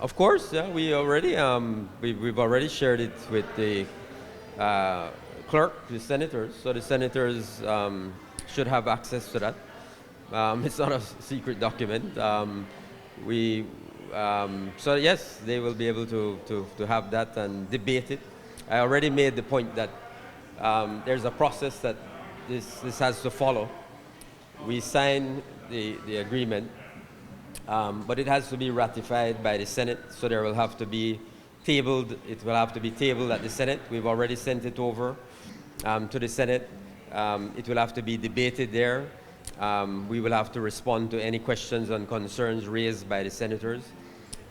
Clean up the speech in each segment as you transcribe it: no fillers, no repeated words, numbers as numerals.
Of course, yeah, we've already shared it with the clerk, the senators. So the senators should have access to that. It's not a secret document. We so yes, they will be able to have that and debate it. I already made the point that there's a process that this has to follow. We sign the agreement, but it has to be ratified by the Senate, so there will have to be it will have to be tabled at the Senate. We've already sent it over to the Senate. It will have to be debated there. We will have to respond to any questions and concerns raised by the senators.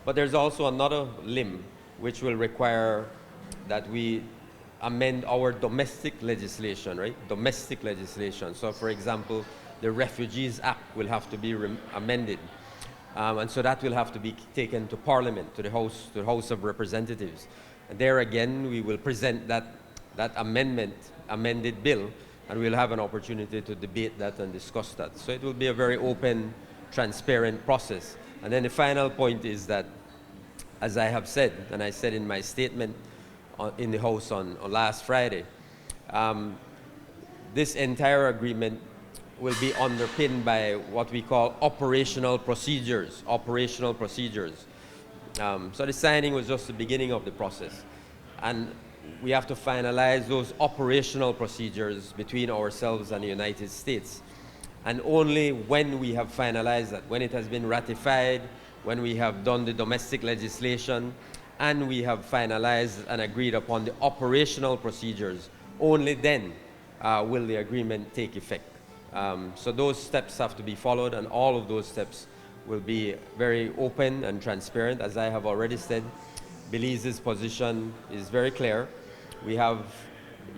But there's also another limb which will require that we amend our domestic legislation, right? Domestic legislation. So for example, the Refugees Act will have to be amended. And so that will have to be taken to Parliament, to the House of Representatives. And there again, we will present that amended bill, and we'll have an opportunity to debate that and discuss that. So it will be a very open, transparent process. And then the final point is that, as I have said, and I said in my statement in the House on last Friday, this entire agreement will be underpinned by what we call operational procedures. Operational procedures. So the signing was just the beginning of the process. And we have to finalize those operational procedures between ourselves and the United States. And only when we have finalized that, when it has been ratified, when we have done the domestic legislation, and we have finalized and agreed upon the operational procedures, only then will the agreement take effect. So those steps have to be followed, and all of those steps will be very open and transparent. As I have already said, Belize's position is very clear. We have,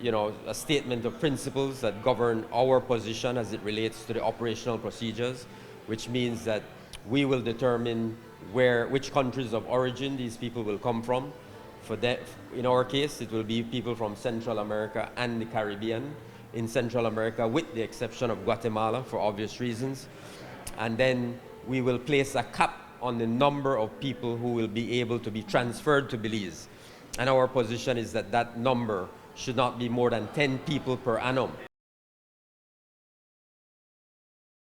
a statement of principles that govern our position as it relates to the operational procedures, which means that we will determine which countries of origin these people will come from. In our case, it will be people from Central America and the Caribbean. In Central America, with the exception of Guatemala, for obvious reasons. And then we will place a cap on the number of people who will be able to be transferred to Belize. And our position is that that number should not be more than 10 people per annum.